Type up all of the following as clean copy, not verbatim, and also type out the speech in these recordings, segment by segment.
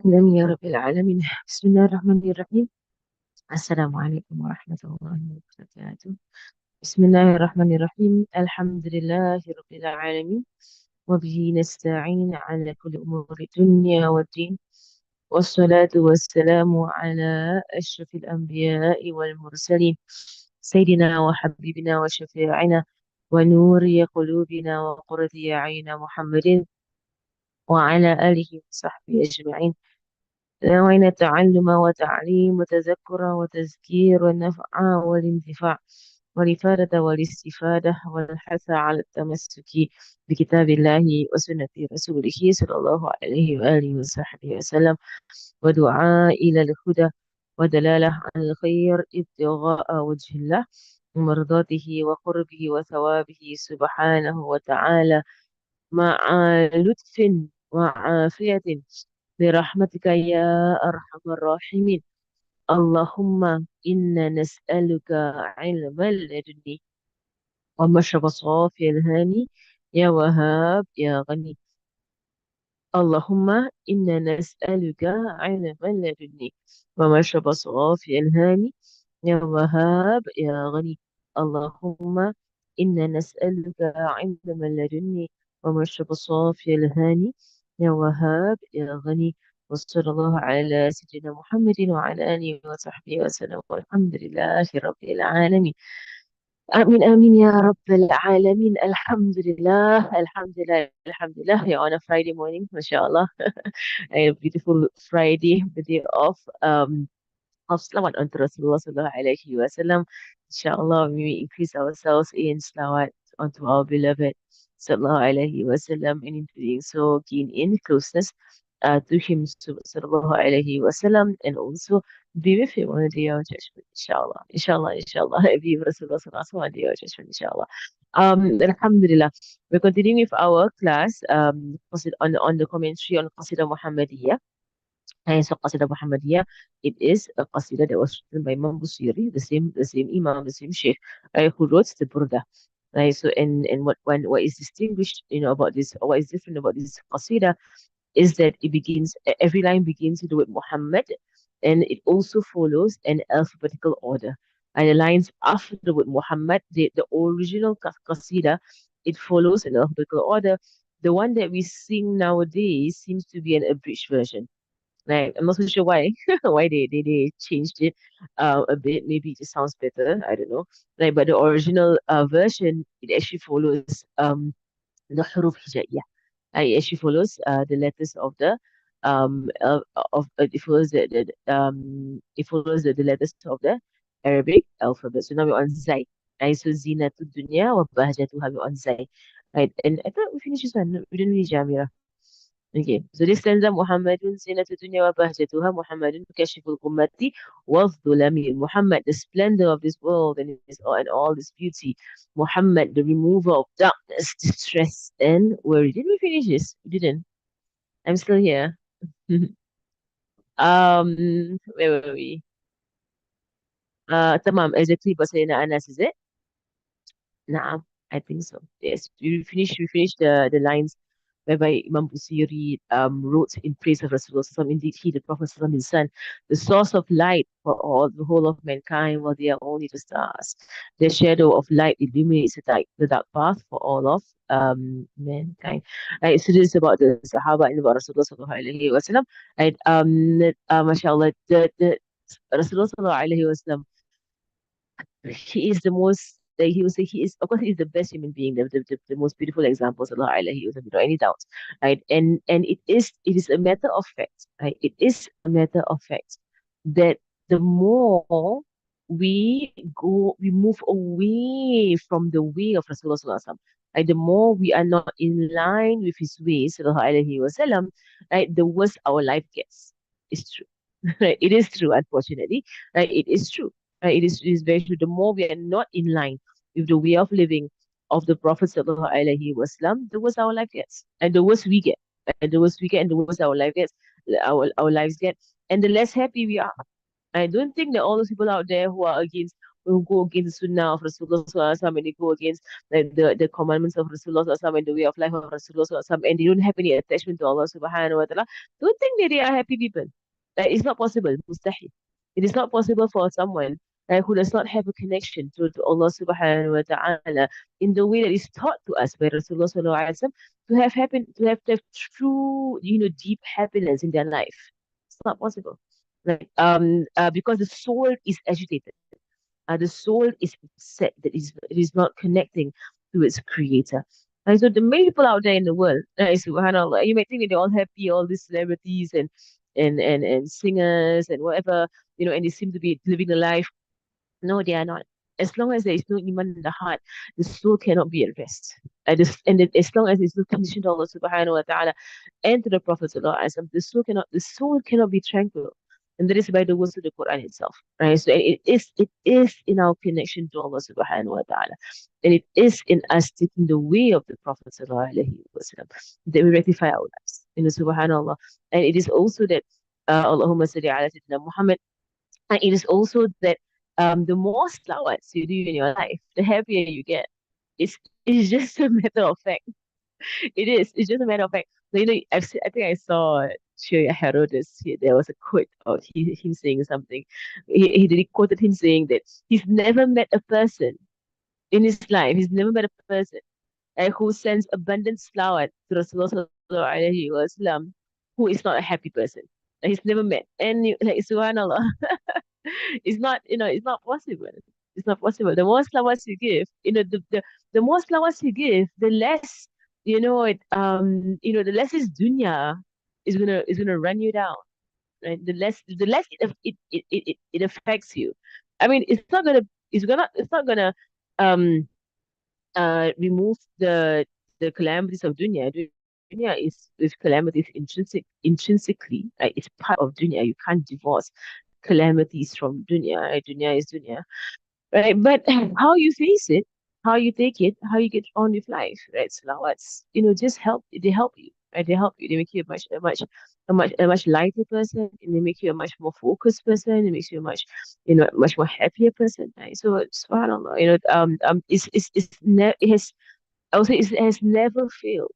آمين يا رب العالمين. بسم الله الرحمن الرحيم. السلام عليكم ورحمة الله وبركاته. بسم الله الرحمن الرحيم. الحمد لله رب العالمين، وبه نستعين على كل أمور الدنيا والدين، والصلاة والسلام على أشرف الأنبياء والمرسلين، سيدنا وحبيبنا وشفيعنا ونور قلوبنا وقرة أعيننا محمد وعلى آله وصحبه أجمعين. نوينا التعلم وتعليم وتذكر وتذكير والنفع والانتفاع والإفادة والاستفادة والحث على التمسك بكتاب الله وسنة رسوله صلى الله عليه وآله وصحبه وسلم، ودعاء إلى الهدى ودلالة على الخير ابتغاء وجه الله ومرضاته وقربه وثوابه سبحانه وتعالى، مع لطف وعافية برحمتك يا أرحم الراحمين. اللهم إنا نسألك علما لدني ومشرب صافي الهاني يا وهاب يا غني. اللهم إنا نسألك علما لدني ومشرب صافي الهاني يا وهاب يا غني. اللهم إنا نسألك علما لدني ومشرب صافي الهاني يا وهاب يا غني. وصلى الله على سيدنا محمد وعلى آله وصحبه وسلم، والحمد لله رب العالمين. آمين آمين يا رب العالمين. الحمد لله الحمد لله الحمد لله. You're on a Friday morning, mashallah. A beautiful Friday, the day of salawat on Rasulullah sallallahu alayhi wa sallam. Inshallah, we may increase ourselves in salawat onto our beloved sallallahu alayhi wa sallam, and in doing so gain in closeness to him sallallahu alayhi wa sallam, and also be with him on the day of judgment. Inshallah, inshallah, inshallah. Be with Rasulullah sallallahu alayhi wa sallam on the day of judgment. Inshallah. Alhamdulillah. We're continuing with our class on the commentary on Qasida Muhammadiyah. And so Qasida Muhammadiyah, it is a Qasida that was written by Imam Busiri, the same Imam, the same Sheikh, who wrote the Burda. Right, so and what is distinguished, about this, or what is different about this Qasida is that every line begins with the word Muhammad, and it also follows an alphabetical order. And the lines after the word Muhammad, the original Qasida, it follows an alphabetical order. The one that we sing nowadays seems to be an abridged version. Like, I'm not so sure why why they changed it a bit. Maybe it just sounds better. I don't know. Like, but the original version, it actually follows the huruf hijaiyah. It actually follows the letters of the it follows the letters of the Arabic alphabet. So now we're on Zai. Right, so Zinatud Dunya wa Bahjatuha, we're on Zai. Right, and I thought we finished this one. We didn't read Jamira. Okay, so this stanza: Muhammadun zinatu dunya wa bahjatuha, Muhammadun kashiful ummati wa dhulami. Muhammad, the splendor of this world and all this beauty. Muhammad, the remover of darkness, distress, and worry. Did we finish this? We didn't. I'm still here. Where were we? Tamam, exactly. But Anas, is it? Naam, I think so. Yes, we finished the lines whereby Imam Busiri wrote in praise of Rasulullah Sallallahu. Indeed, he, the Prophet Sallallahu, his son, the source of light for all the whole of mankind, while they are only the stars. The shadow of light illuminates the dark path for all of mankind. Right, so this is about the Sahaba and about Rasulullah Sallallahu Alaihi Wasallam. Right, mashallah, the Rasulullah Sallallahu Alaihi Wasallam, he is the most, like he would say, he is, of course, he is the best human being, the most beautiful examples, Allah alayhi, without any doubt. Right, and it is a matter of fact, right? It is a matter of fact that the more we move away from the way of Rasulullah Sallallahu Alaihi Wasallam, right, the more we are not in line with his ways, Sallallahu Alaihi Wasallam, right, the worse our life gets. It's true. Right, it is true, unfortunately. Right, it is true. Right, it is very true. The more we are not in line with the way of living of the Prophet Sallallahu Alaihi Wasallam, the worse our life gets. And the worse we get. And the worse we get, and the worse our life gets, our lives get. And the less happy we are. I don't think that all those people out there who are against who go against the Sunnah of Rasulullah Sallallahu Alaihi Wasallam, and they go against the commandments of Rasulullah Sallallahu Alaihi Wasallam and the way of life of Rasulullah Sallallahu Alaihi Wasallam, and they don't have any attachment to Allah Subhanahu wa Taala, don't think that they are happy people. It's not possible. Mustahil. It is not possible for someone who does not have a connection to Allah Subhanahu wa Taala in the way that is taught to us by Rasulullah Sallallahu Alaihi Wasallam, to have true, deep happiness in their life. It's not possible. Because the soul is agitated. The soul is upset that it is not connecting to its creator. And so the many people out there in the world, subhanAllah, you may think that they're all happy, all these celebrities and singers and whatever, and they seem to be living a life. No, they are not. As long as there is no iman in the heart, the soul cannot be at rest. As long as there is no condition to Allah subhanahu wa ta'ala and to the Prophet sallallahu alaihi wasallam, the soul cannot be tranquil. And that is by the words of the Quran itself. Right? So it is in our connection to Allah subhanahu wa ta'ala. And it is in us taking the way of the Prophet sallallahu alaihi wasallam that we rectify our lives. Subhanallah. And it is also that Allahumma salli ala Sayyidina Muhammad, and it is also that the more slowats you do in your life, the happier you get. It's just a matter of fact. It is. It's just a matter of fact. I think I saw Shia Herodes. There was a quote of him saying something. He quoted him saying that he's never met a person in his life. He's never met a person who sends abundant slawat to Rasulullah sallallahu alaihi wasallam, who is not a happy person. He's never met. And subhanallah. It's not possible. It's not possible. The more flowers you give, the more flowers you give, the less, the less is dunya is gonna run you down, right? The less it affects you. I mean, it's not gonna um remove the calamities of dunya. Dunya is calamities intrinsically, right? It's part of dunya. You can't divorce calamities from dunya, right? Dunya is dunya, right? But how you face it, how you take it, how you get on with life, right? Salawats, just they help you, right? They help you. They make you a much lighter person, and they make you a much more focused person. It makes you a much more happier person, right? So subhanallah, I would say it has never failed.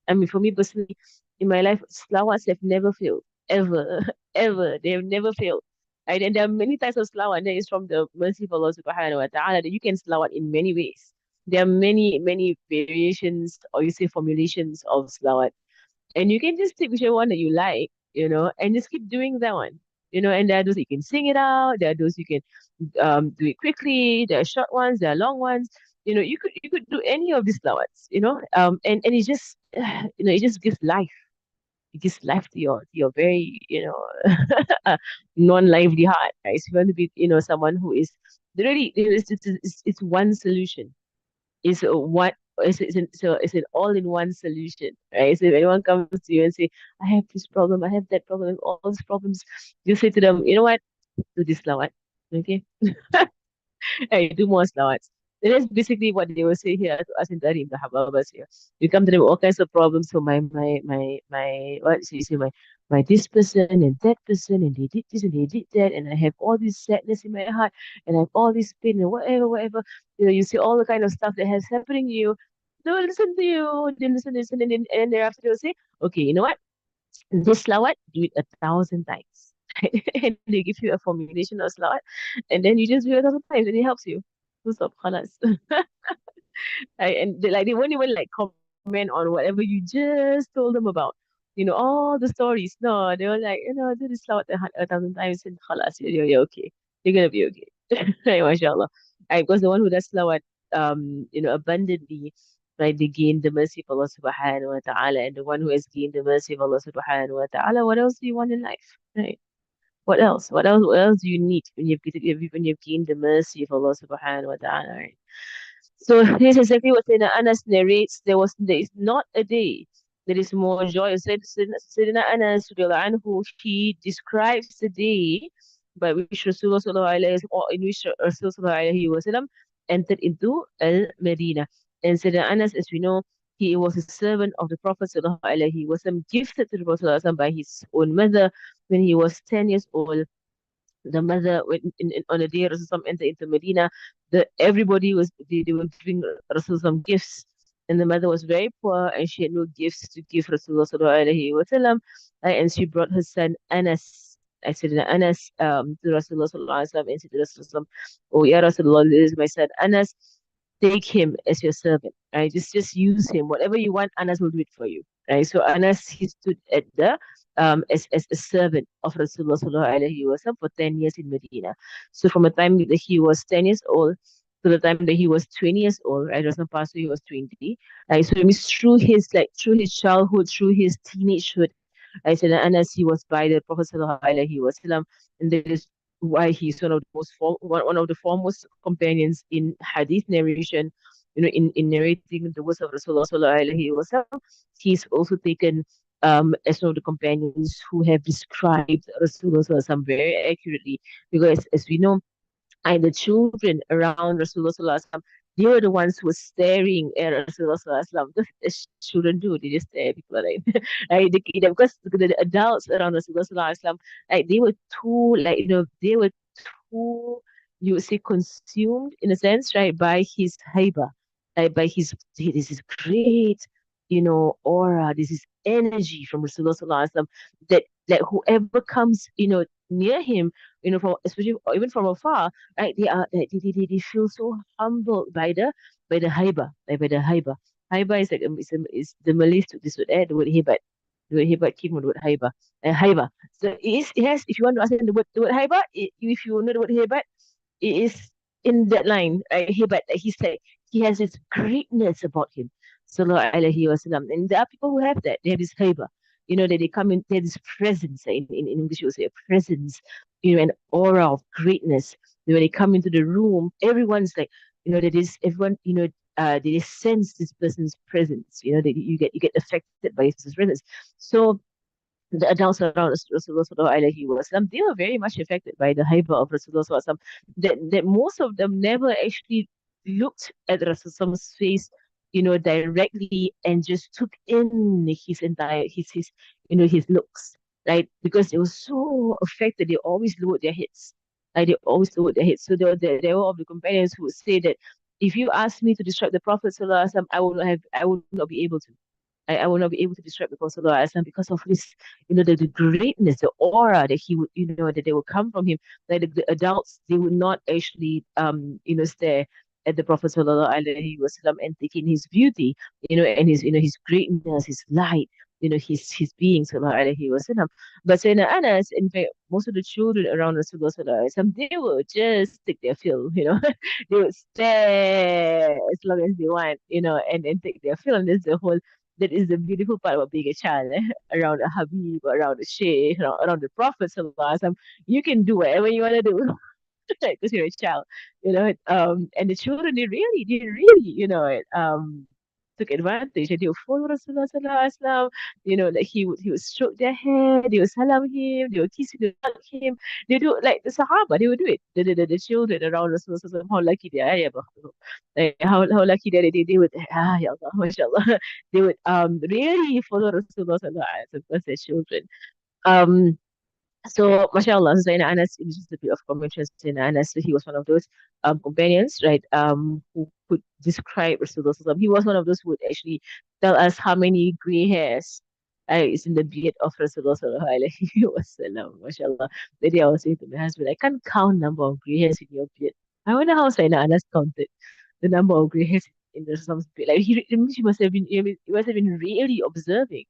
I mean, for me personally, in my life, slawats have never failed. Ever. Ever. They have never failed. Right? And there are many types of slawat, and that is from the mercy of Allah subhanahu wa ta'ala, that you can slawat in many ways. There are many, many variations, or you say formulations of slawat. And you can just take whichever one that you like, and just keep doing that one. And there are those you can sing it out, there are those you can do it quickly, there are short ones, there are long ones. You could do any of these flowers, and it just it just gives life. It gives life to your very, non-lively heart, right? So you want to be, someone who is really, it's one solution. It's a what it's an all-in-one solution, right? So if anyone comes to you and say, I have this problem, I have that problem, all these problems, you say to them, you know what? Do this now, what? Okay? Hey, do more slowats. So that's basically what they will say here to us in Tarim, the Hababas here. You come to them with all kinds of problems. So what so you say, my this person and that person, and they did this and they did that, and I have all this sadness in my heart, and I have all this pain and whatever. You see all the kind of stuff that has happening to you. They will listen to you, they listen, and then thereafter they'll say, okay, you know what? This slawat, do it 1,000 times. And they give you a formulation of slawat, and then you just do it 1,000 times, and it helps you. Full stop, khalas. They won't even like comment on whatever you just told them about. All the stories. No, they were like, do this slawat 1,000 times and khalas, you're okay. You're gonna be okay. Right, mashallah. Right, because the one who does slawat, abundantly, right, they gain the mercy of Allah subhanahu wa ta'ala. And the one who has gained the mercy of Allah subhanahu wa ta'ala, what else do you want in life? Right? What else? What else? What else do you need when you've gained the mercy of Allah subhanahu wa ta'ala? Right? So here's exactly what Sayyidina Anas narrates. There is not a day that is more joyous. Sayyidina Anas radiallahu anhu, he describes the day by which Rasulullah sallallahu alayhi wa or in which Rasulullah sallallahu alayhi wa sallam entered into Al-Medina. And Sayyidina Anas, as we know, he was a servant of the Prophet sallallahu alayhi wa sallam, gifted to the Prophet sallallahu alayhi wa sallam by his own mother when he was 10 years old. the mother on the day Rasulullah entered into Medina, everybody they were giving Rasulullah some gifts, and the mother was very poor and she had no gifts to give Rasulullah sallallahu alaihi wasallam, and she brought her son Anas. I said Anas to Rasulullah sallallahu alaihi wasallam and said to Rasulullah, "Oh yeah, Rasulullah, this is my son Anas. Take him as your servant, right? Just use him. Whatever you want, Anas will do it for you, right?" So Anas he stood at the as a servant of Rasulullah sallallahu alaihi wasallam for 10 years in Medina. So from the time that he was 10 years old to the time that he was 20 years old, right? Rasulullah passed away, he was 20, right? So it means through his childhood, through his teenagehood, I said Anas he was by the Prophet sallallahu alaihi wasallam, and that is why he's one of the one of the foremost companions in hadith narration, in narrating the words of Rasulullah sallallahu alaihi wasallam. He's also taken as one of the companions who have described Rasulullah sallallahu alaihi wasallam very accurately, because as we know, and the children around Rasulullah sallallahu alaihi wasallam, they were the ones who were staring at Rasulullah sallallahu alaihi wasallam. As children do, they just stare at people like right? Because the adults around Rasulullah sallallahu alaihi wasallam, like they were too, like they were too, you would say, consumed in a sense, right, by his haiba, like by this is great, aura, this is energy from Rasulullah sallallahu alaihi wasallam, that like whoever comes, near him, from especially or even from afar, right? They feel so humbled by the haiba, like by the haiba. Haiba is like is the Malays took this word, the word hebat. The word hebat came from the word haiba. Haiba. So it has, if you want to understand the word haiba, if you know the word hebat, it is in that line, right? Hebat. He's like he has this greatness about him. Sallallahu alaihi wasallam. And there are people who have that. They have this haiba. That they come in, they have this presence. In English, you would say a presence, an aura of greatness. When they come into the room, everyone's like, that is everyone, they sense this person's presence. That you get affected by his presence. So the adults around Rasulullah sallallahu alaihi wasallam, they were very much affected by the haiba of Rasulullah sallallahu alaihi wasallam. That most of them never actually looked at Rasulullah's face, directly and just took in his entire his looks, right? Because they were so affected, they always lowered their heads. Like they always lowered their heads. So there were of the companions who would say that if you ask me to describe the Prophet sallallahu alaihi wasallam, I will not be able to. I will not be able to describe the Prophet Sallallahu Alaihi Wasallam because of this, the greatness, the aura that he would, that they would come from him. Like the adults, they would not actually, stare at the Prophet Sallallahu Alaihi Wasallam and take in his beauty, and his, his greatness, his light, his being, Sallallahu Alaihi Wasallam. But Sayyidina Anas, in fact, most of the children around Rasulullah Sallallahu Alaihi Wasallam, they would just take their fill, they would stare as long as they want, and take their fill. And that's the whole that is the beautiful part about being a child, around a Habib, around a Sheikh, around the Prophet. Sallallahu Alaihi Wasallam. You can do whatever you want to do because you're a child, and the children, they really, took advantage and they would follow Rasulullah Sallallahu Alaihi Wasallam, like he would stroke their hair, they would salam him, they would kiss him, they would hug him, they do like the Sahaba, they would do it. The children around Rasulullah Sallallahu Alaihi Wasallam, how lucky they are, ya bakhtuhum. Like how lucky they would, ya Allah, mashallah, they would really follow Rasulullah Sallallahu Alaihi Wasallam because they're children. Um, so, mashallah, Zaina Anas, it was just a bit of commentary. Zaina Anas, so he was one of those companions, right, who could describe Rasulullah. Sallallahu. He was one of those who would actually tell us how many gray hairs is in the beard of Rasulullah Sallallahu Alaihi Wasallam. Mashallah. The day I was saying to my husband, I can't count number of gray hairs in your beard. I wonder how Zaina Anas counted the number of gray hairs in Rasulullah's beard. Like, he must have been really observing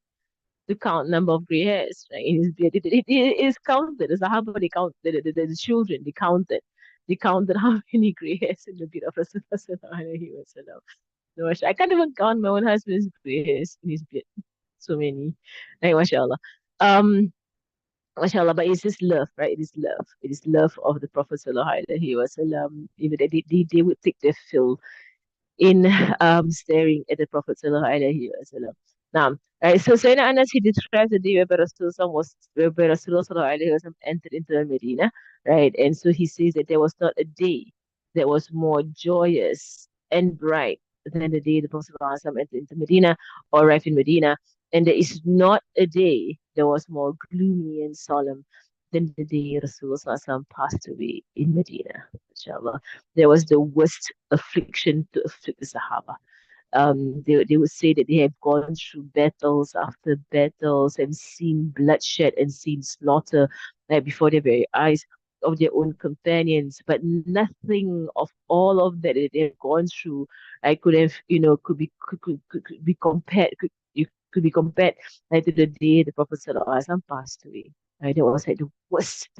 to count number of gray hairs, right, in his beard. It is counted. The Sahaba, they count the children, they counted. They counted how many gray hairs in the beard of Rasulullah sallallahu alaihi wasallam. No, I can't even count my own husband's gray hairs in his beard. So many. Like, mashallah. Um, mashallah, but it's just love, right? It is love. It is love of the Prophet sallallahu alaihi wasallam. They would take their fill in staring at the Prophet sallallahu alaihi wasallam. Now, right, so Sayyidina Anas, he describes the day where Rasulullah sallallahu alaihi wasallam entered into Medina, right? And so he says that there was not a day that was more joyous and bright than the day the Prophet sallallahu alaihi wasallam entered into Medina or arrived in Medina. And there is not a day that was more gloomy and solemn Then the day Rasulullah passed away in Medina, inshallah, there was the worst affliction to afflict the Sahaba. They would say that they have gone through battles after battles and seen bloodshed and seen slaughter before their very eyes of their own companions, but nothing of all of that they have gone through, I could have, could be compared, could be compared to the day the Prophet ﷺ passed away. Right, that was like the worst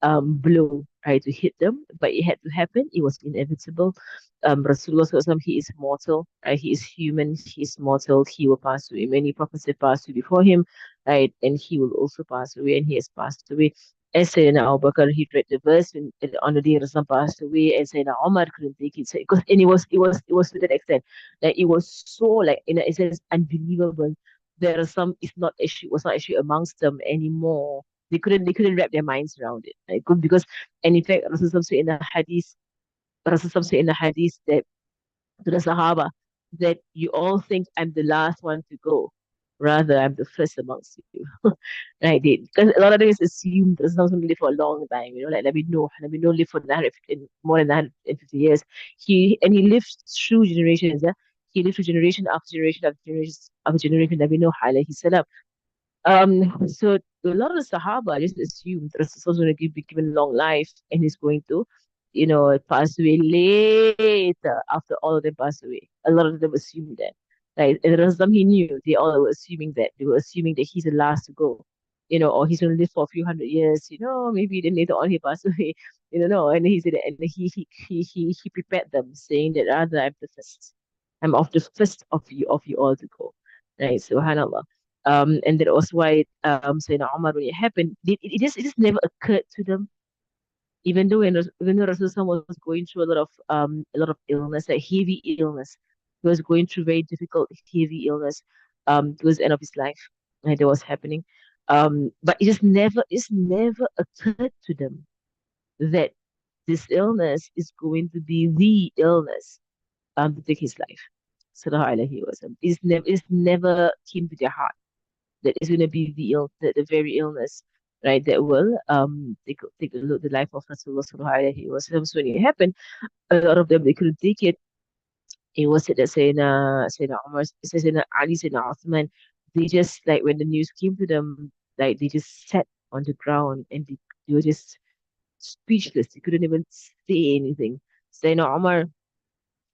blow, right, to hit them, but it had to happen. It was inevitable. Rasulullah SAW, he is mortal, right? He is human, he is mortal, he will pass away. Many prophets have passed away before him, right? And he will also pass away, and he has passed away. As Sayyidina Abu Bakr, he read the verse on the day Rasul passed away, and Sayyidina Umar couldn't take it. So, and it was to that extent that it was so like in a sense unbelievable. There are some, it's not actually was not actually amongst them anymore. They couldn't wrap their minds around it. Right? Because and in fact Rasul said in the hadith Rasul said in the hadith that to the Sahaba that you all think I'm the last one to go. Rather, I'm the first amongst you. Right? Because a lot of things assume that someone's going to live for a long time. Like Nabi Noah lived for 950, more than 950 years. He lived through generations. Yeah? He lived through generation after generation after generation after generation. Nabi Noah alayhi salam. So a lot of the Sahaba just assumed that Rasulullah is going to be given long life and he's going to, pass away later after all of them pass away. A lot of them assumed that. Right? And Rasulullah, he knew they all were assuming that. They were assuming that he's the last to go, or he's going to live for a few hundred years, maybe then later on he passed away, no. And he said, and he prepared them, saying that rather I'm the first. I'm of the first of you all to go. Right? Subhanallah. And that was why Sayyidina Umar, when it happened, it just never occurred to them, even though Rasulullah was going through a lot of illness, like heavy illness. He was going through very difficult, heavy illness towards the end of his life. And that was happening. But it just never occurred to them that this illness is going to be the illness to take his life. Sallallahu Alaihi Wasallam. It's never came to their heart that is going to be the very illness, right? That will take a look the life of Rasulullah sallallahu alaihi wasallam. So when it happened, a lot of them they couldn't take it. It was said that Sayyidina Umar, Sayyidina Ali, Sayyidina Uthman, they just like when the news came to them, like they just sat on the ground and they were just speechless. They couldn't even say anything. Sayyidina Umar,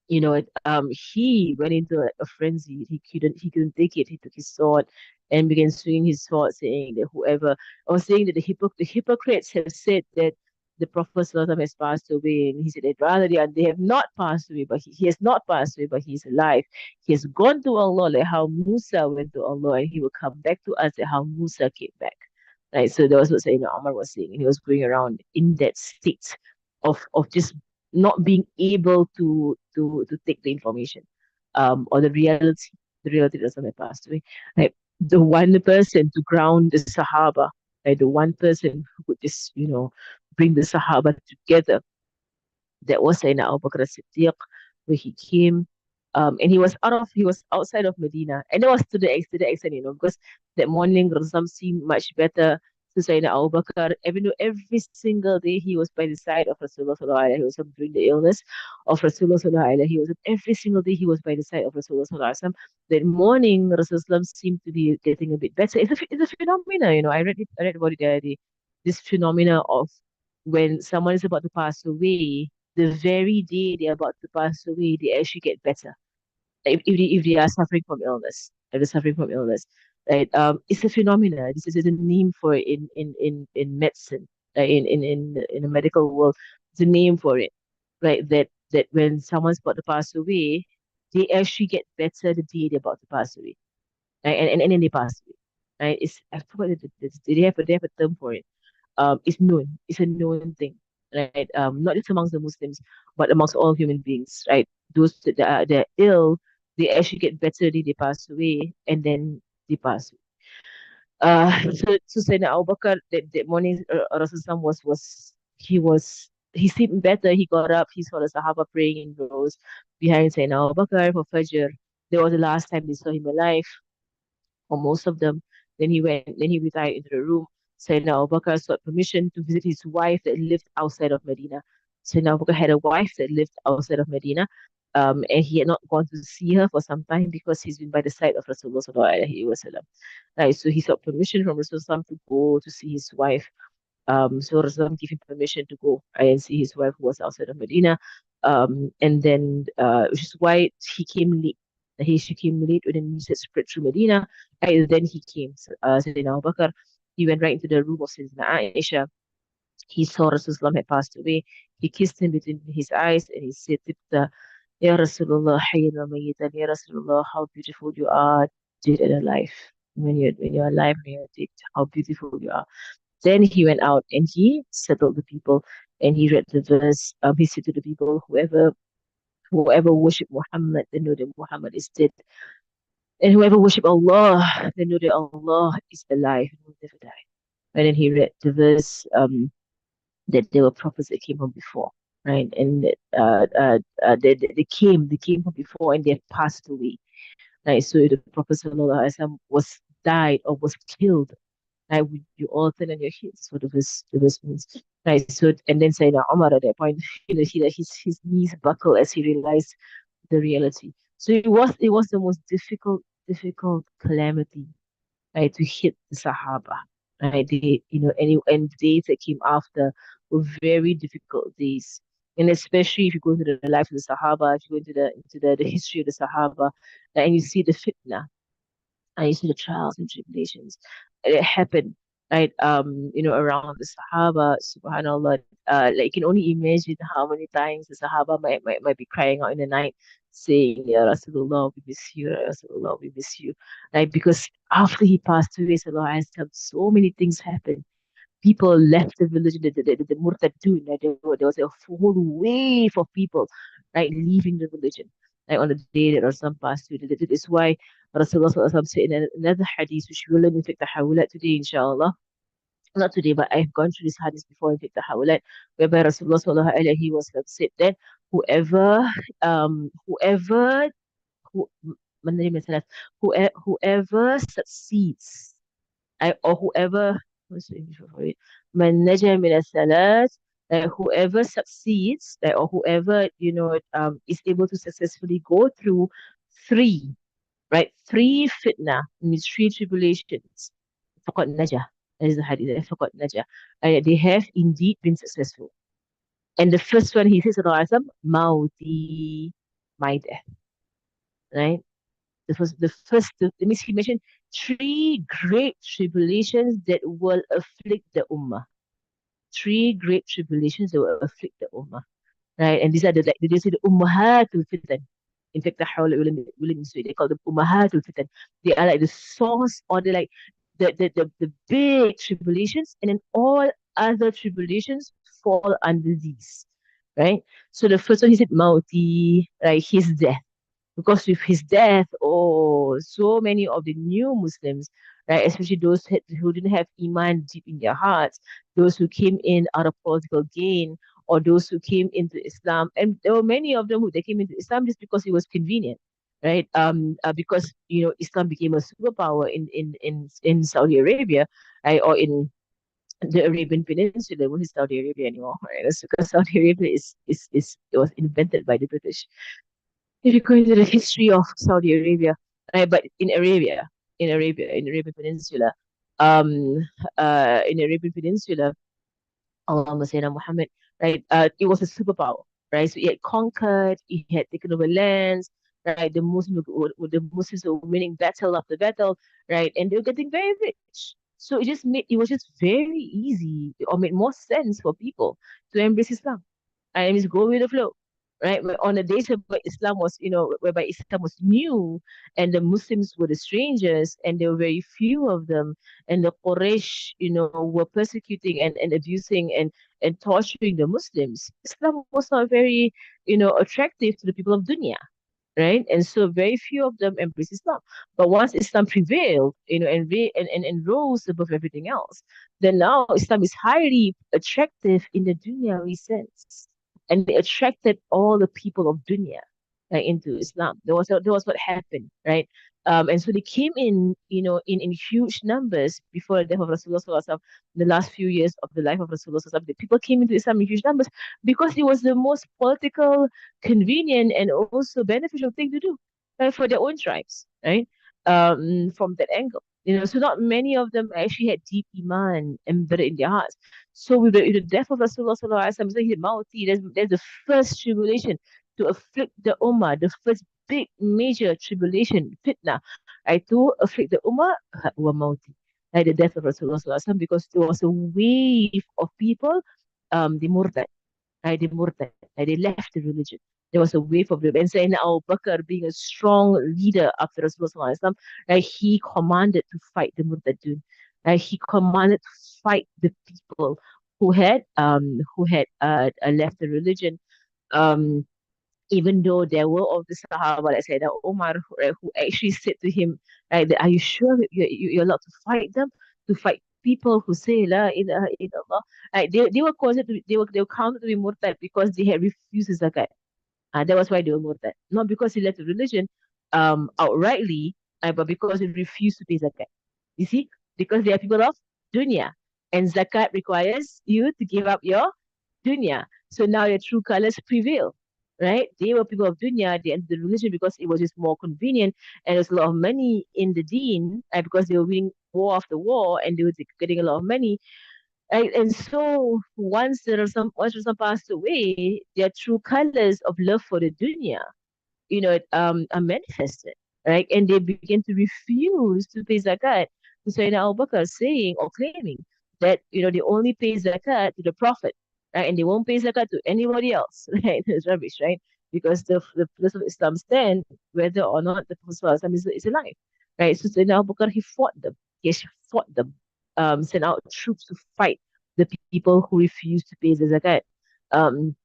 he went into a frenzy. He couldn't take it. He took his sword and began swinging his sword, saying that whoever, or saying that the hypocrites have said that the Prophet ﷺ has passed away, and he said that rather they have not passed away, but he has not passed away, but he is alive. He has gone to Allah like how Musa went to Allah, and he will come back to us like how Musa came back. Right. So that was what Sayyidina Umar was saying, and he was going around in that state of just not being able to take the information or the reality that someone passed away. Like the one person to ground the Sahaba, like the one person who could just bring the Sahaba together, that was Sayyidina Abu Bakr as-Siddiq, where he came, and he was outside of Medina, and that was to the extent, because that morning Rasul seemed much better to Sayyidina Abu Bakr, even though every single day he was by the side of Rasulullah sallallahu alaihi wasallam during the illness of Rasulullah sallallahu alaihi wasallam. Every single day he was by the side of Rasulullah sallallahu alaihi wasallam. That morning Rasulullah seemed to be getting a bit better. It's a phenomena, I read about it the other day. This phenomena of when someone is about to pass away, the very day they're about to pass away, they actually get better. If they are suffering from illness, if they're suffering from illness, right? It's a phenomena. This is a name for it in medicine, in the medical world. It's a name for it, right? That when someone's about to pass away, they actually get better the day they're about to pass away, right? And then they pass away, right? I forgot they have a term for it. Is known. It's a known thing, right? Not just amongst the Muslims, but amongst all human beings, right? Those that are ill, they actually get better they pass away, and then they pass. So Sayyidina Abu Bakr that morning, Rasulullah he seemed better. He got up, he saw the Sahaba praying in rows behind Sayyidina Abu Bakr for Fajr. That was the last time they saw him alive, or most of them. Then he retired into the room. Sayyidina Abu Bakr sought permission to visit his wife that lived outside of Medina. Sayyidina Abu Bakr had a wife that lived outside of Medina, and he had not gone to see her for some time because he's been by the side of Rasulullah sallallahu alaihi wasallam. Right, so he sought permission from Rasulullah to go to see his wife. So Rasulullah gave him permission to go and see his wife who was outside of Medina. And then, which is why he came late. She came late when the news had spread through Medina. And then he came, Sayyidina Abu Bakr. He went right into the room of Sayyidina Aisha. He saw Rasulullah had passed away. He kissed him between his eyes and he said, Tibta, Ya Rasulullah, hayyan wa mayyitan. Ya Rasulullah, how beautiful you are, dead and alive. When you're alive, when you're dead, how beautiful you are. Then he went out and he settled the people and he read the verse. He said to the people, whoever worship Muhammad, they know that Muhammad is dead. And whoever worship Allah, they know that Allah is alive and will never die. And then he read the verse that there were prophets that came from before, right? And they came from before and they have passed away. Right? So the Prophet ﷺ was died or was killed. Right? You all turn on your heels. So the verse means. Right. So and then Sayyidina Umar at that point, his knees buckle as he realized the reality. So it was the most difficult calamity, right, to hit the Sahaba. Right. And the days that came after were very difficult days. And especially if you go into the life of the Sahaba, if you go into the history of the Sahaba, and you see the fitna, and you see the trials and tribulations that happen, right? Around the Sahaba, subhanAllah, like you can only imagine how many times the Sahaba might be crying out in the night, saying, Ya Rasulullah, we miss you, Ya Rasulullah, we miss you. Right? Because after he passed away, sallallahu alaihi wasallam, so many things happened. People left the religion, the murtadun, right? There was a whole wave of people, right, leaving the religion. Like on the day that Rasul passed away. That is why Rasulullah SAW said in another hadith, which we will learn in fiqh tahawulat today, inshallah. Not today, but I've gone through this hadith before in fiqh tahawulat, whereby Rasulullah SAW said that whoever, whoever, who, whoever succeeds or whoever, what's the English word for it? Man naja min as-salat, whoever succeeds, or whoever, is able to successfully go through three, right? Three fitna, means three tribulations. Faqad naja. That is the hadith. Faqad naja. They have indeed been successful. And the first one, he says, Sallallahu Alaihi Wasallam, Mauti, my death, right? That means he mentioned three great tribulations that will afflict the ummah. Three great tribulations that will afflict the ummah. Right? And these are they say the ummahatul fitan. In fact, the Hawla Ulam they call them ummahatul fitan. They are like the source or the like the big tribulations, and then all other tribulations fall under these. Right? So the first one he said Mauti, right, his death. Because with his death, oh, so many of the new Muslims, right, especially those who didn't have Iman deep in their hearts, those who came in out of political gain, or those who came into Islam, and there were many of them who they came into Islam just because it was convenient, right? Because Islam became a superpower in Saudi Arabia, right, or in the Arabian Peninsula. It wasn't Saudi Arabia anymore, right? That's because Saudi Arabia is it was invented by the British. If you go into the history of Saudi Arabia, right, but in Arabian Peninsula, um, in Arabian Peninsula, Allahumma Sayyidina Muhammad, right, it was a superpower, right? So it had conquered, it had taken over lands, right? The Muslims were winning battle after battle, right? And they were getting very rich. So it was just very easy or made more sense for people to embrace Islam and just go with the flow. Right, on the days where Islam was, whereby Islam was new, and the Muslims were the strangers, and there were very few of them, and the Quraysh, were persecuting and abusing and torturing the Muslims. Islam was not very, attractive to the people of dunya, right? And so very few of them embraced Islam. But once Islam prevailed, and rose above everything else, then now Islam is highly attractive in the dunyawi sense. And they attracted all the people of dunya, into Islam. There was what happened, right? And so they came in, in huge numbers before the death of Rasulullah Sallallahu Alaihi Wasallam, the last few years of the life of Rasulullah Sallallahu Alaihi Wasallam. The people came into Islam in huge numbers because it was the most political, convenient, and also beneficial thing to do, right, for their own tribes, right? From that angle. So not many of them actually had deep iman embedded in their hearts. So with the death of Rasulullah Sallallahu Alaihi Wasallam, his mawti, there's the first tribulation to afflict the ummah, the first big major tribulation, fitna, right, to afflict the ummah, wa mawti, like the death of Rasulullah Sallallahu Alaihi Wasallam, because there was a wave of people, the murtad, right, the murtad, right, they left the religion. There was a wave of them. And Sayyidina Abu Bakr, being a strong leader after Rasulullah Sallallahu Alaihi Wasallam, right, he commanded to fight the murtadun. Right, he commanded to fight the people who had left the religion. Um, Even though there were of the Sahaba, like Sayyidina Umar, who actually said to him, right, that, are you sure you're allowed to fight them? To fight people who say La ilaha illallah. Right, they were considered to be, they were counted to be murtad because they had refused the zakat. That was why they were murtad. Not because he left the religion outrightly, but because he refused to pay zakat. You see, because they are people of dunya. And zakat requires you to give up your dunya. So now your true colors prevail, right? They were people of dunya, they entered the religion because it was just more convenient and there's a lot of money in the deen, because they were winning war after war and they were getting a lot of money. Right? And so once Rasul passed away, their true colors of love for the dunya, are manifested, right? And they begin to refuse to pay zakat. So Sayyidina Abu Bakr saying or claiming that, they only pay zakat to the Prophet, right? And they won't pay zakat to anybody else, right? It's rubbish, right? Because the pillars of Islam stand whether or not the Prophet is alive, right? So Sayyidina Abu Bakr, he fought them. He actually fought them, sent out troops to fight the people who refused to pay the zakat. Um,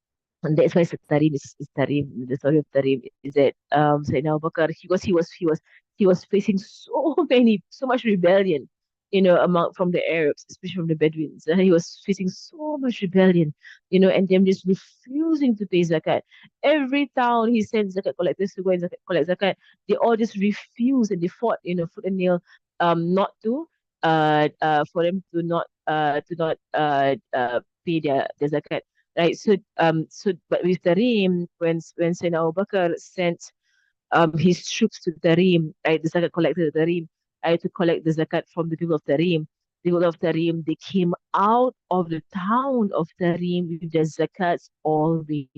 and that's why is Tarim. The story of Tarim is that Sayyidina Abu Bakr, he was facing so much rebellion, among from the Arabs, especially from the Bedouins. And he was facing so much rebellion, and them just refusing to pay zakat. Every town he sent zakat collectors to go and collect zakat, they all just refused and they fought, foot and nail, not to for them to not pay their zakat. Right. So but with Tarim, when Sayyidina Abu Bakr sent his troops to Tarim, right, the zakat collector to Tarim, right, to collect the zakat from the people of Tarim. The people of Tarim, they came out of the town of Tarim with their zakats already.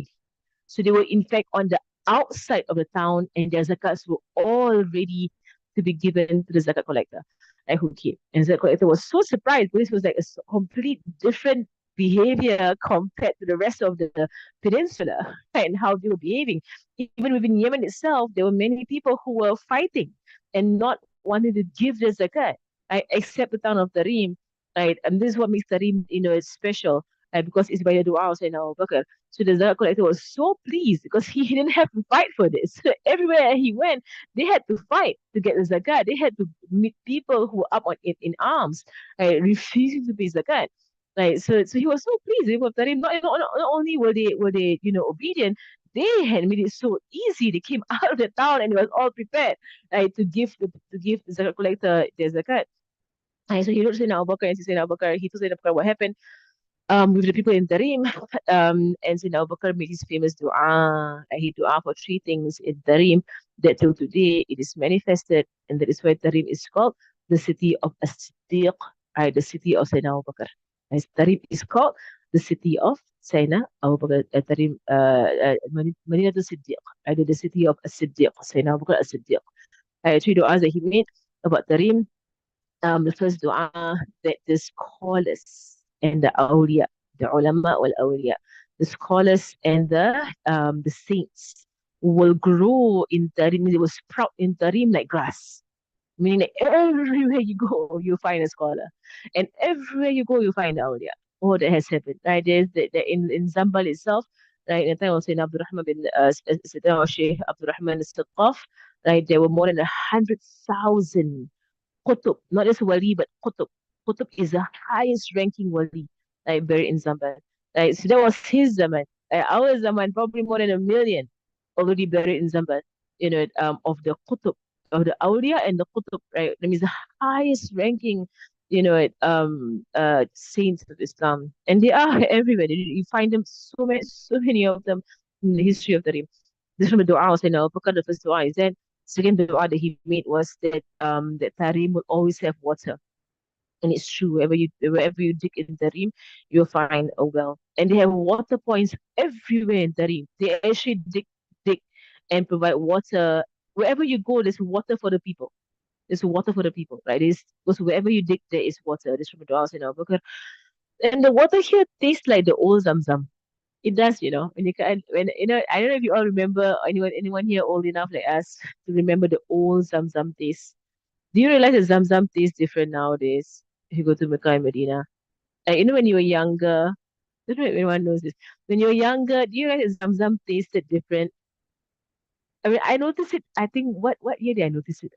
So they were in fact on the outside of the town, and their zakats were all ready to be given to the zakat collector, right, who came. And the zakat collector was so surprised. This was like a complete different behavior compared to the rest of the peninsula, right, and how they were behaving. Even within Yemen itself, there were many people who were fighting and not wanting to give the zakat, right, except the town of Tarim, right. And this is what makes Tarim, it's special, because it's by the dua of Sayyidina Abu Bakr. So the zakat collector was so pleased because he didn't have to fight for this. So everywhere he went, they had to fight to get the zakat. They had to meet people who were up in arms, right, refusing to pay zakat. Right. So he was so pleased with Tarim. Not only were they obedient, they had made it so easy. They came out of the town and it was all prepared, right, to give the zakat collector their zakat. And so he wrote to Sayyidina Abu Bakr, and Sayyidina Abu Bakr, he told Sayyidina Abu Bakr what happened with the people in Tarim. And Sayyidina Abu Bakr made his famous dua. He dua for three things in Tarim that till today it is manifested, and that is why Tarim is called the city of As-Siddiq, the city of Sayyidina Abu Bakr. As Tarim is called the city of Sayyidina Abu Bakr. Tarim, Madinah Siddiq, the city of As-Siddiq, Sayyidina Abu Bakr As-Siddiq. Three duas that he made about Tarim. The first dua, that the scholars and the awliya, the ulama wal awliya, the scholars and the saints will grow in Tarim. They will sprout in Tarim like grass. Meaning that everywhere you go, you find a scholar. And everywhere you go, you find the awliya. Oh, that has happened. Right? In Zambal itself, right, in the time of Sayyidina Abdul Rahman bin Sayyidina Shaykh Abdul Rahman al-Siqaf, right, there were more than 100,000 Qutub, not just wali, but Qutub. Qutub is the highest ranking wali, buried in Zamban. So that was his Zaman. Our Zaman, probably more than 1 million. already buried in Zambal, of the Qutub, of the Awliya and the Qutub, right? That means the highest ranking, saints of Islam. And they are everywhere. You find them so many of them in the history of the Reem. This from the dua was, because the first dua is that second dua that he made was that Tarim will always have water. And it's true, wherever you dig in Tarim, you'll find a well. And they have water points everywhere in Tarim. They actually dig and provide water. Wherever you go, there's water for the people. There's water for the people, right? Because wherever you dig, there is water. This from the dua, because and the water here tastes like the old Zamzam. It does, when you can, when I don't know if you all remember, anyone here old enough like us to remember the old Zamzam taste. Do you realize that Zamzam tastes different nowadays if you go to Mecca and Medina? When you were younger, I don't know if anyone knows this. When you were younger, do you realize that Zamzam tasted different? I mean, I noticed it. I think what year did I notice it?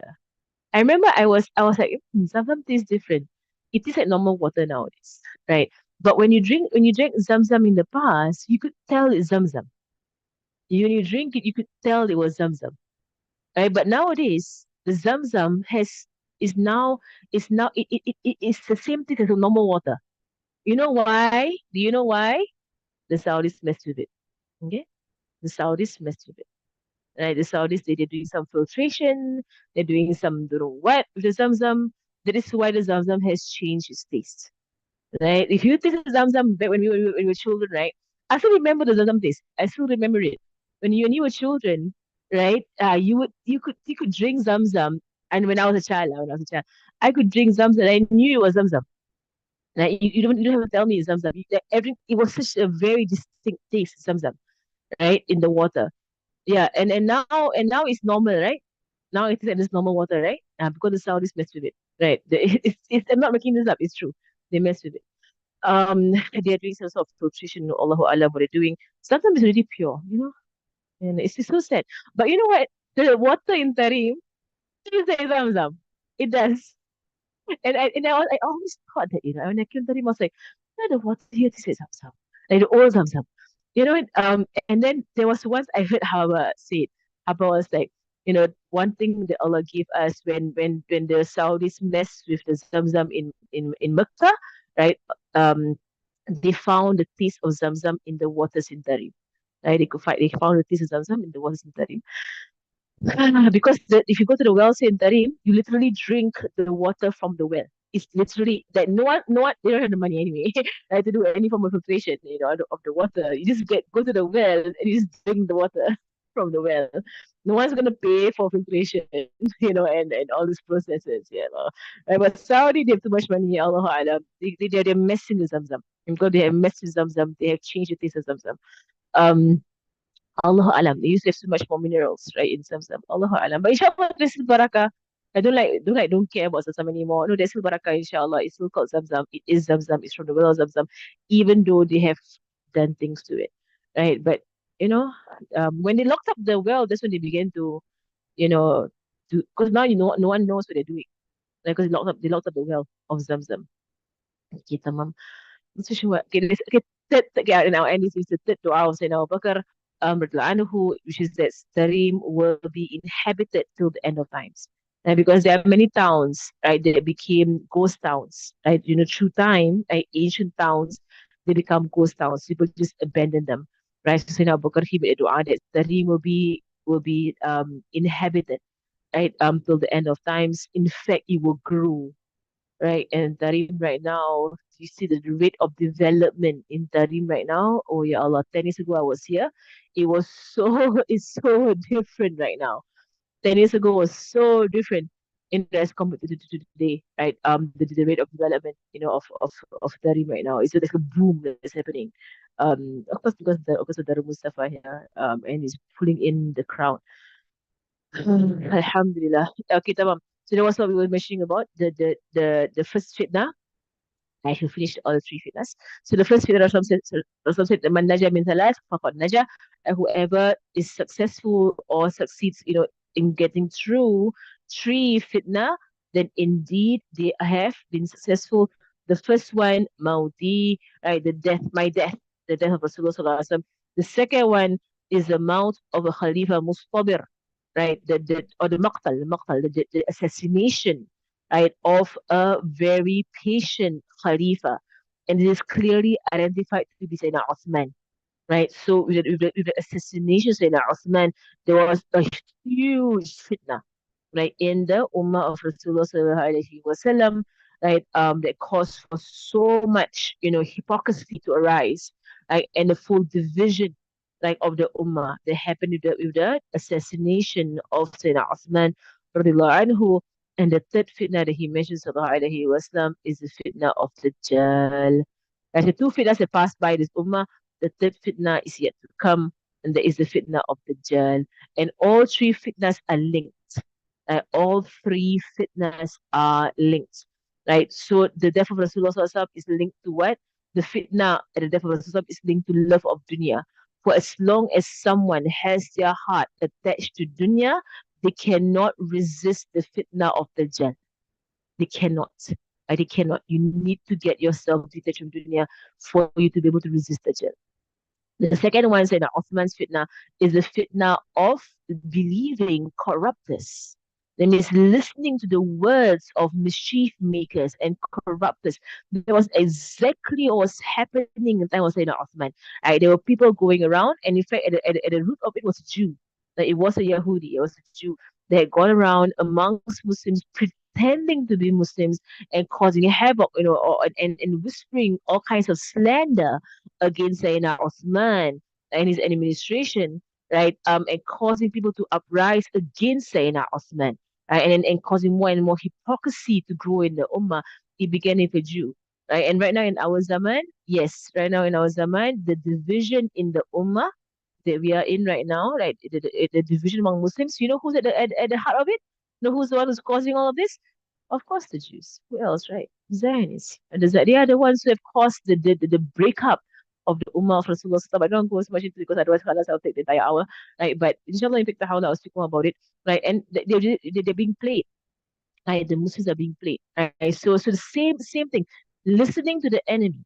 I remember I was like, Zamzam tastes different. It tastes like normal water nowadays, right? But when you drank Zamzam in the past, you could tell it's Zamzam. When you drink it, you could tell it was Zamzam, right? But nowadays, the Zamzam is the same thing as the normal water. You know why? Do you know why? The Saudis messed with it. Okay, the Saudis messed with it. Right, the Saudis they're doing some filtration, they're doing some don't know what with the Zamzam. That is why the Zamzam has changed its taste. Right? If you taste the Zamzam back when we were children, right? I still remember the Zamzam taste. I still remember it. When you were children, right? You could drink Zamzam. And when I was a child, I could drink Zamzam. I knew it was Zamzam. Right? You don't have to tell me it's Zamzam. It was such a very distinct taste, Zamzam, right? In the water. Yeah, and now it's normal, right? Now it is like this normal water, right? Because the Saudis mess with it, right? I'm not making this up. It's true. They mess with it. They're doing some sort of filtration. Allahu Alam, what they're doing. Sometimes it's really pure, and it's so sad. But you know what? The water in Tarim is like Zamzam. It does. And I always thought that, when I came to him, I was like, the water here tastes like Zamzam. Like the old Zamzam. And then there was once I heard Haba say it. Haba was like, one thing that Allah gave us when the Saudis messed with the Zamzam in Mecca, right? Um, they found the taste of Zamzam in the waters in Tarim. Right? They found the taste of Zamzam in the waters in Tarim. Because if you go to the wells in Tarim, you literally drink the water from the well. It's literally that no one, they don't have the money anyway, right, to do any form of filtration, of the water. You just go to the well and you just drink the water from the well. No one's gonna pay for filtration, and all these processes, Right, but Saudi, they have too much money. Allah Alam. They're messing with Zamzam. And because they have messed with Zamzam, they have changed the taste of Zamzam. Um, Allah alam. They used to have so much more minerals, right, in Zamzam. Allah alam. But inshallah, there's still barakah. I don't care about Zamzam anymore. No, there's still barakah, inshallah. It's still called Zamzam. It is Zamzam. It's from the well of Zamzam, even though they have done things to it, right? But, you know, when they locked up the well, that's when they began to, you know, because now, no one knows what they're doing. Like, because they locked up the well of Zamzam. Okay, tamam. Not so sure. Okay, okay, now, and this is the third dua of Sayyidina Abu Bakr, anhu, which is that Tarim will be inhabited till the end of times. And because there are many towns, right, that became ghost towns, right? Through time, right, ancient towns, they become ghost towns. People just abandon them, right? So Sayyidina Abu Bakr, he made a dua that Tarim will be inhabited, right, till the end of times. In fact, it will grow, right? And Tarim right now, you see the rate of development in Tarim right now. Oh yeah, Allah, 10 years ago I was here. It was it's so different right now. 10 years ago was so different as compared to today, right? The rate of development, of Tarim right now is like a boom that's happening. Of course, because of Darul Mustafa here, and he's pulling in the crowd. Alhamdulillah. Okay, tamam. So that was what we were mentioning about the first fitna. I have finished all the three fitness. So the first fitnah, Rasul said, "Man naja min thalath, faqad naja." Whoever is successful or succeeds, in getting through three fitnah, then indeed they have been successful. The first one, Maudi, right, my death, the death of Rasulullah Sallallahu Alaihi Wasallam. The second one, is the mouth of a Khalifa Mustabir, right? Or the assassination, right, of a very patient Khalifa. And it is clearly identified to be Sayyidina Uthman, right? So with the assassination of Sayyidina Uthman, there was a huge fitna, right, in the Ummah of Rasulullah sallallahu alaihi wasallam, right, that caused for so much, hypocrisy to arise, right, and the full division, like, of the Ummah that happened with the assassination of Sayyidina Uthman radiallahu anhu. And the third fitna that he mentions sallallahu alaihi wasallam is the fitna of the Dajjal. Right, the two fitnas that passed by this Ummah, the third fitna is yet to come, and there is the fitna of the Dajjal. And all three fitnas are linked. All three fitnas are linked, right? So the death of Rasulullah Sallallahu Alaihi Wasallam is linked to what? The fitna at the death of Rasulullah is linked to love of dunya. For as long as someone has their heart attached to dunya, they cannot resist the fitna of the Dajjal. They cannot. They cannot. You need to get yourself detached from dunya for you to be able to resist the Dajjal. The second one, Sayyidina Uthman's fitna, is the fitna of believing corruptors. That means listening to the words of mischief makers and corruptors. That was exactly what was happening in the time of Sayyidina Uthman. There were people going around, and in fact, at the root of it was a Jew. Like, it was a Yahudi, it was a Jew. They had gone around amongst Muslims pretending to be Muslims and causing havoc, and whispering all kinds of slander against Sayyidina Osman and his administration, right? And causing people to uprise against Sayyidina Osman, right? And causing more and more hypocrisy to grow in the Ummah. It began with a Jew, right? And right now in our Zaman, yes, right now in our Zaman, the division in the Ummah that we are in right now, right? The division among Muslims, you know who's at the heart of it? You know who's the one who's causing all of this? Of course, the Jews. Who else, right? Zionists. And they are the ones who have caused the breakup of the Ummah of Rasulullah. I don't go so much into it because otherwise I'll take the entire hour, right? But inshallah, in fact, I'll speak more about it, right? And they're being played, right? The Muslims are being played, right? So the same thing. Listening to the enemy,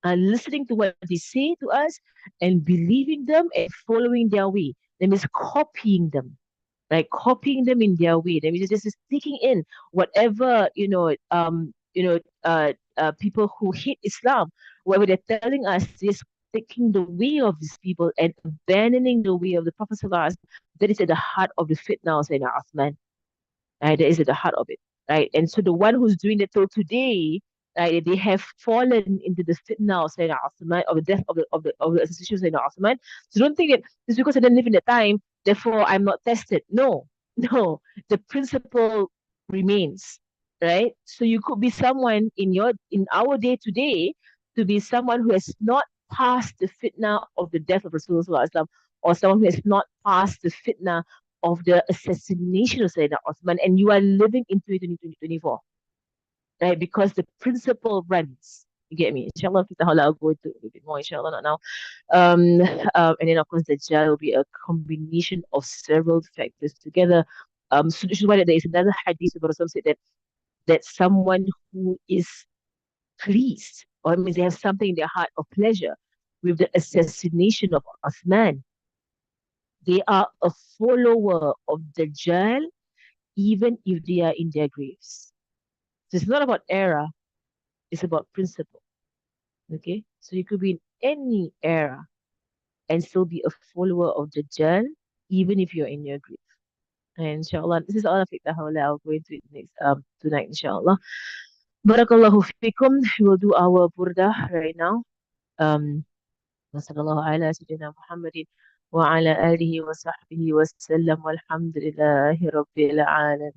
listening to what they say to us, and believing them and following their way. That means copying them, like copying them in their way. That means just taking in whatever people who hate Islam, whatever they're telling us, just taking the way of these people and abandoning the way of the Prophet Sallallahu Alaihi Wasallam. That is at the heart of the fitna of Sayyidina Uthman, right? That is at the heart of it, right? And so the one who's doing it till today, right, they have fallen into the fitna of Sayyidina Uthman, of the death of the association of Sayyidina Uthman. So don't think that just because I didn't live in the time, therefore I'm not tested. No, no, the principle remains, right? So you could be someone in our day today to be someone who has not passed the fitna of the death of Rasulullah, or someone who has not passed the fitna of the assassination of Sayyidina Osman, and you are living into it in 2024, right? Because the principle runs. You get me? Inshallah, I'll go into it a bit more, inshallah, not now. Um, and then, of course, the Dajjal will be a combination of several factors together. So this is why there is another hadith where Rasul said that someone who is pleased, or it means they have something in their heart of pleasure with the assassination of Osman, they are a follower of Dajjal even if they are in their graves. So it's not about era, it's about principle. Okay? So you could be in any era and still be a follower of Dajjal, even if you're in your grave. And inshallah, this is all of it. I'll go into it next tonight, inshallah. Barakallahu fikum. We will do our burdah right now. وصلى الله على سيدنا محمد وعلى آله وصحبه وسلم والحمد لله رب العالمين.